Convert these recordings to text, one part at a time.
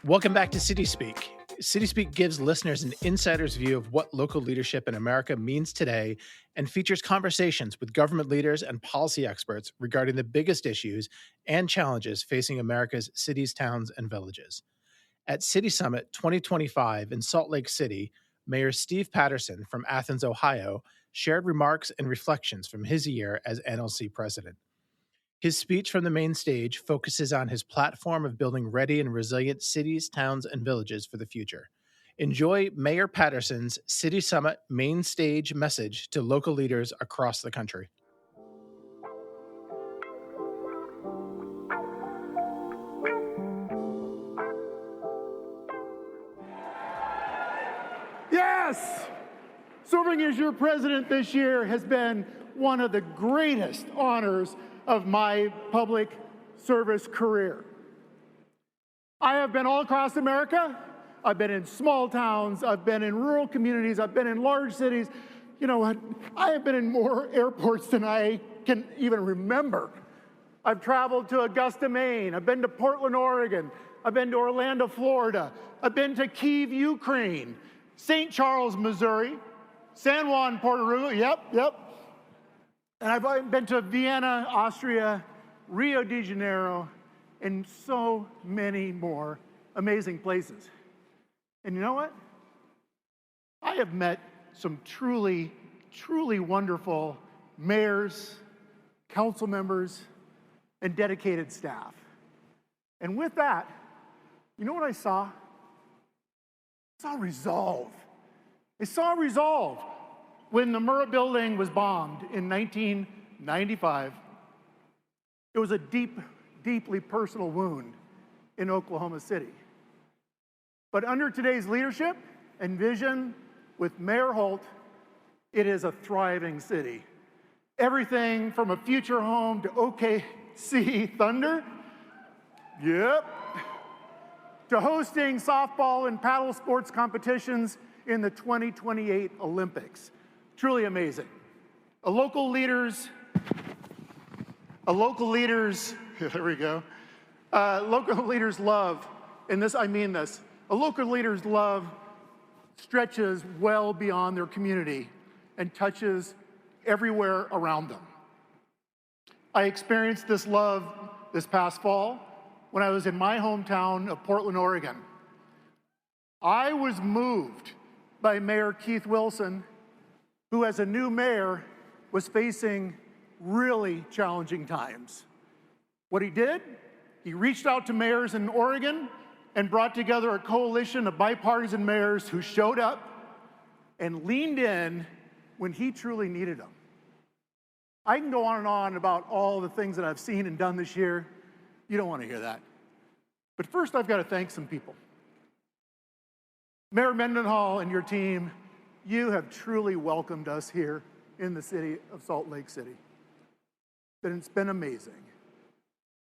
Welcome back to City Speak. City Speak gives listeners an insider's view of what local leadership in America means today and features conversations with government leaders and policy experts regarding the biggest issues and challenges facing America's cities, towns, and villages. At City Summit 2025 in Salt Lake City, Mayor Steve Patterson from Athens, Ohio, shared remarks and reflections from his year as NLC president. His speech from the main stage focuses on his platform of building ready and resilient cities, towns, and villages for the future. Enjoy Mayor Patterson's City Summit main stage message to local leaders across the country. Yes! Serving as your president this year has been one of the greatest honors of my public service career. I have been all across America. I've been in small towns. I've been in rural communities. I've been in large cities. You know what? I have been in more airports than I can even remember. I've traveled to Augusta, Maine. I've been to Portland, Oregon. I've been to Orlando, Florida. I've been to Kyiv, Ukraine, St. Charles, Missouri, San Juan, Puerto Rico. Yep. And I've been to Vienna, Austria, Rio de Janeiro, and so many more amazing places. And you know what? I have met some truly, truly wonderful mayors, council members, and dedicated staff. And with that, you know what I saw? I saw resolve. I saw resolve. When the Murrah building was bombed in 1995, it was a deeply personal wound in Oklahoma City. But under today's leadership and vision with Mayor Holt, it is a thriving city. Everything from a future home to OKC Thunder, to hosting softball and paddle sports competitions in the 2028 Olympics. Truly amazing. Local leaders, here we go. Local leaders love, and this, I mean this, local leaders love stretches well beyond their community and touches everywhere around them. I experienced this love this past fall when I was in my hometown of Portland, Oregon. I was moved by Mayor Keith Wilson, who as a new mayor was facing really challenging times. What he did, he reached out to mayors in Oregon and brought together a coalition of bipartisan mayors who showed up and leaned in when he truly needed them. I can go on and on about all the things that I've seen and done this year. You don't want to hear that. But first, I've got to thank some people. Mayor Mendenhall and your team, you have truly welcomed us here in the city of Salt Lake City. And it's been amazing.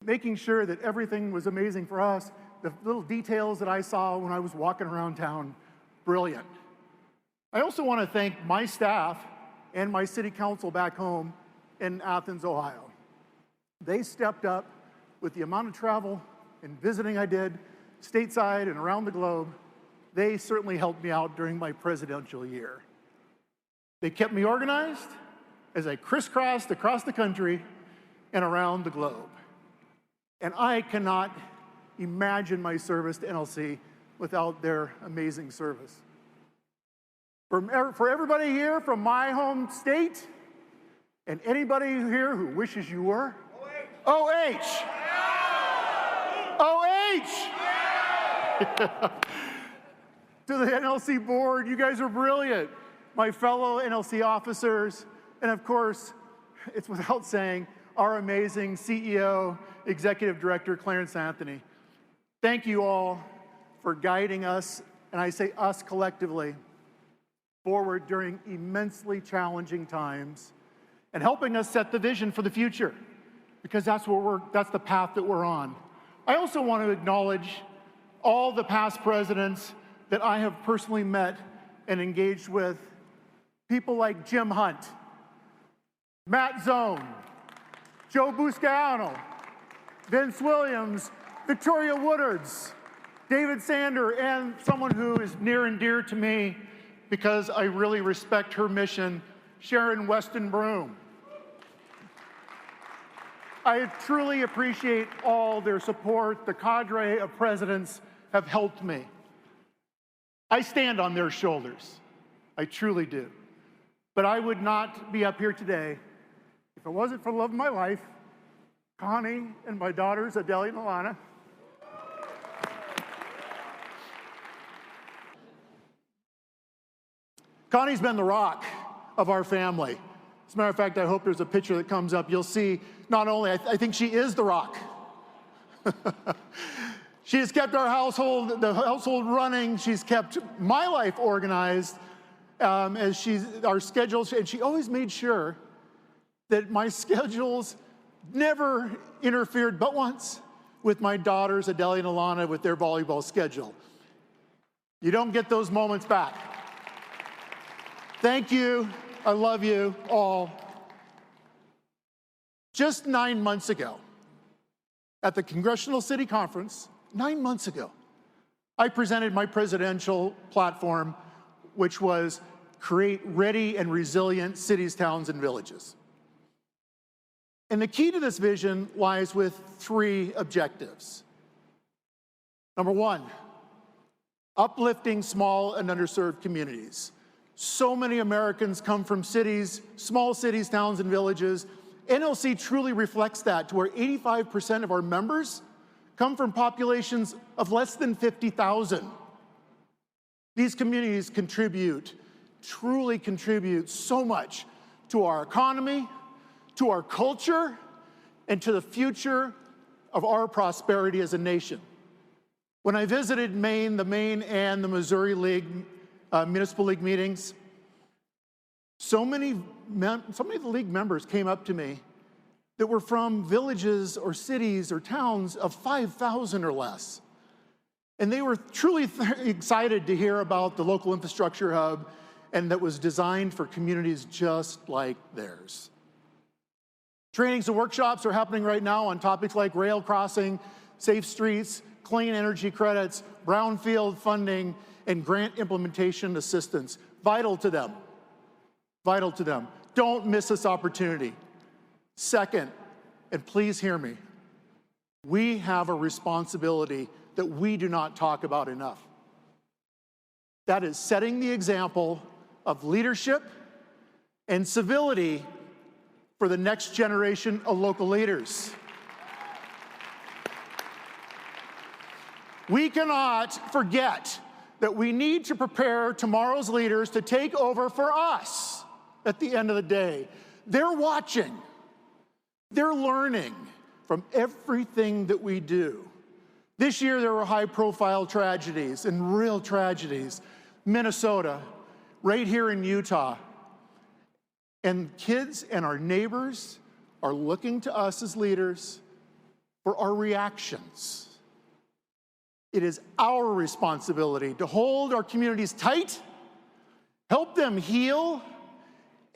Making sure that everything was amazing for us, the little details that I saw when I was walking around town, brilliant. I also want to thank my staff and my city council back home in Athens, Ohio. They stepped up with the amount of travel and visiting I did stateside and around the globe. They certainly helped me out during my presidential year. They kept me organized as I crisscrossed across the country and around the globe. And I cannot imagine my service to NLC without their amazing service. For everybody here from my home state, and anybody here who wishes you were, OH! To the NLC board, you guys are brilliant. My fellow NLC officers, and of course, it's without saying, our amazing CEO, Executive Director, Clarence Anthony. Thank you all for guiding us, and I say us collectively, forward during immensely challenging times and helping us set the vision for the future, because that's the path that we're on. I also want to acknowledge all the past presidents that I have personally met and engaged with, people like Jim Hunt, Matt Zone, Joe Buscaino, Vince Williams, Victoria Woodards, David Sander, and someone who is near and dear to me because I really respect her mission, Sharon Weston Broom. I truly appreciate all their support. The cadre of presidents have helped me. I stand on their shoulders. I truly do. But I would not be up here today if it wasn't for the love of my life, Connie and my daughters, Adelia and Alana. Connie's been the rock of our family. As a matter of fact, I hope there's a picture that comes up. You'll see, not only, I think she is the rock. She has kept our household, the household running. She's kept my life organized as our schedules, and she always made sure that my schedules never interfered but once with my daughters, Adelia and Alana, with their volleyball schedule. You don't get those moments back. Thank you. I love you all. Just 9 months ago, at the Congressional City Conference, 9 months ago, I presented my presidential platform, which was create ready and resilient cities, towns, and villages. And the key to this vision lies with 3 objectives. Number 1, uplifting small and underserved communities. So many Americans come from cities, small cities, towns, and villages. NLC truly reflects that, to where 85% of our members come from populations of less than 50,000. These communities truly contribute so much to our economy, to our culture, and to the future of our prosperity as a nation. When I visited Maine, the Maine and the Missouri League, Municipal League meetings, so many of the league members came up to me that were from villages or cities or towns of 5,000 or less. And they were truly excited to hear about the local infrastructure hub, and that was designed for communities just like theirs. Trainings and workshops are happening right now on topics like rail crossing, safe streets, clean energy credits, brownfield funding, and grant implementation assistance. Vital to them. Vital to them. Don't miss this opportunity. Second, and please hear me, we have a responsibility that we do not talk about enough. That is setting the example of leadership and civility for the next generation of local leaders. We cannot forget that we need to prepare tomorrow's leaders to take over for us at the end of the day. They're watching. They're learning from everything that we do. This year there were high-profile tragedies and real tragedies. Minnesota, right here in Utah. And kids and our neighbors are looking to us as leaders for our reactions. It is our responsibility to hold our communities tight, help them heal,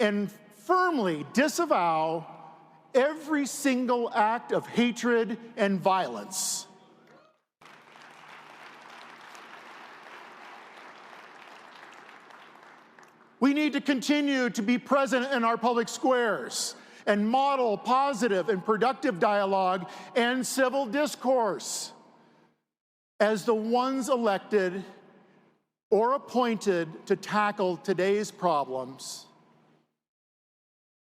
and firmly disavow every single act of hatred and violence. We need to continue to be present in our public squares and model positive and productive dialogue and civil discourse. As the ones elected or appointed to tackle today's problems,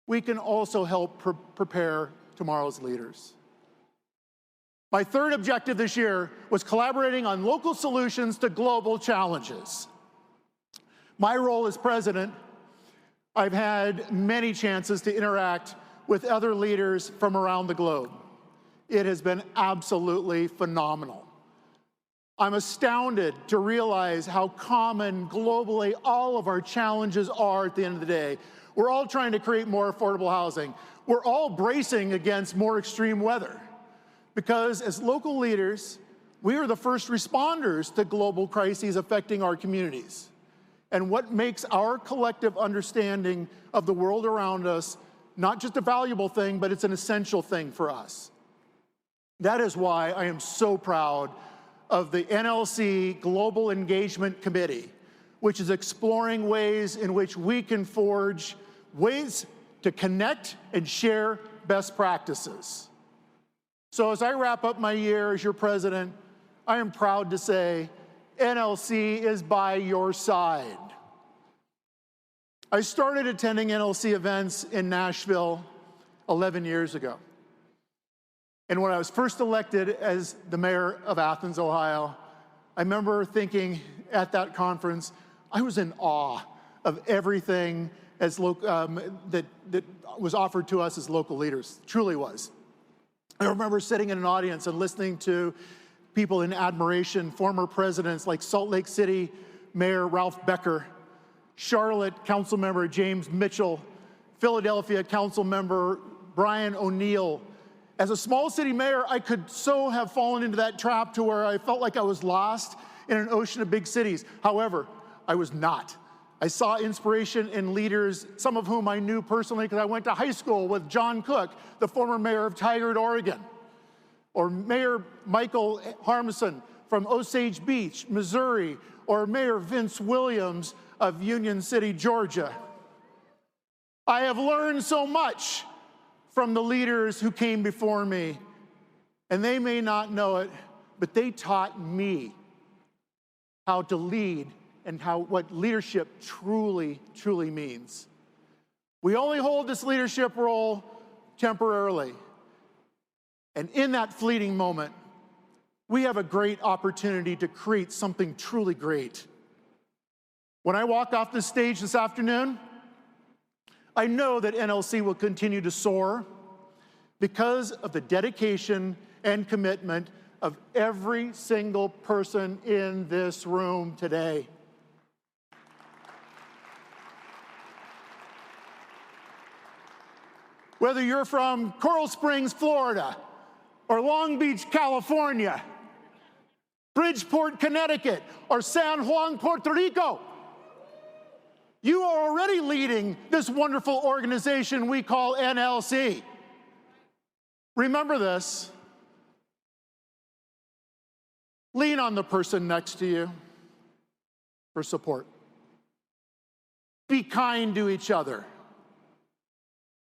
we can also help prepare tomorrow's leaders. My third objective this year was collaborating on local solutions to global challenges. My role as president, I've had many chances to interact with other leaders from around the globe. It has been absolutely phenomenal. I'm astounded to realize how common globally all of our challenges are at the end of the day. We're all trying to create more affordable housing. We're all bracing against more extreme weather because as local leaders, we are the first responders to global crises affecting our communities. And what makes our collective understanding of the world around us not just a valuable thing, but it's an essential thing for us. That is why I am so proud of the NLC Global Engagement Committee, which is exploring ways in which we can forge ways to connect and share best practices. So as I wrap up my year as your president, I am proud to say NLC is by your side. I started attending NLC events in Nashville 11 years ago. And when I was first elected as the mayor of Athens, Ohio, I remember thinking at that conference, I was in awe of everything as that was offered to us as local leaders. Truly was. I remember sitting in an audience and listening to people in admiration, former presidents like Salt Lake City Mayor Ralph Becker, Charlotte Councilmember James Mitchell, Philadelphia Councilmember Brian O'Neill. As a small city mayor, I could so have fallen into that trap to where I felt like I was lost in an ocean of big cities. However, I was not. I saw inspiration in leaders, some of whom I knew personally because I went to high school with John Cook, the former mayor of Tigard, Oregon, or Mayor Michael Harmison from Osage Beach, Missouri, or Mayor Vince Williams of Union City, Georgia. I have learned so much from the leaders who came before me, and they may not know it, but they taught me how to lead and what leadership truly, truly means. We only hold this leadership role temporarily, and in that fleeting moment, we have a great opportunity to create something truly great. When I walk off the stage this afternoon, I know that NLC will continue to soar because of the dedication and commitment of every single person in this room today. Whether you're from Coral Springs, Florida, or Long Beach, California, Bridgeport, Connecticut, or San Juan, Puerto Rico, you are already leading this wonderful organization we call NLC. Remember this. Lean on the person next to you for support. Be kind to each other.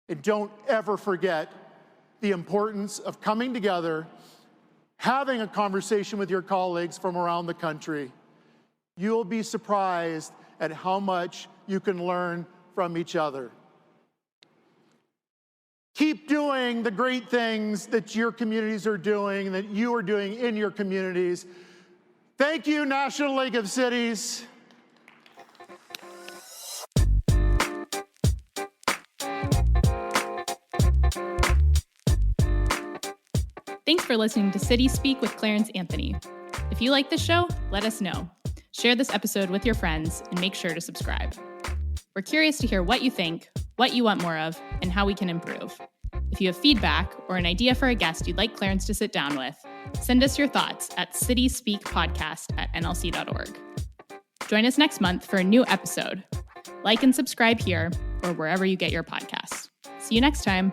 And don't ever forget the importance of coming together, having a conversation with your colleagues from around the country. You'll be surprised at how much you can learn from each other. Keep doing the great things that your communities are doing, that you are doing in your communities. Thank you, National League of Cities. Thanks for listening to City Speak with Clarence Anthony. If you like the show, let us know. Share this episode with your friends and make sure to subscribe. We're curious to hear what you think, what you want more of, and how we can improve. If you have feedback or an idea for a guest you'd like Clarence to sit down with, send us your thoughts at cityspeakpodcast@nlc.org. Join us next month for a new episode. Like and subscribe here or wherever you get your podcasts. See you next time.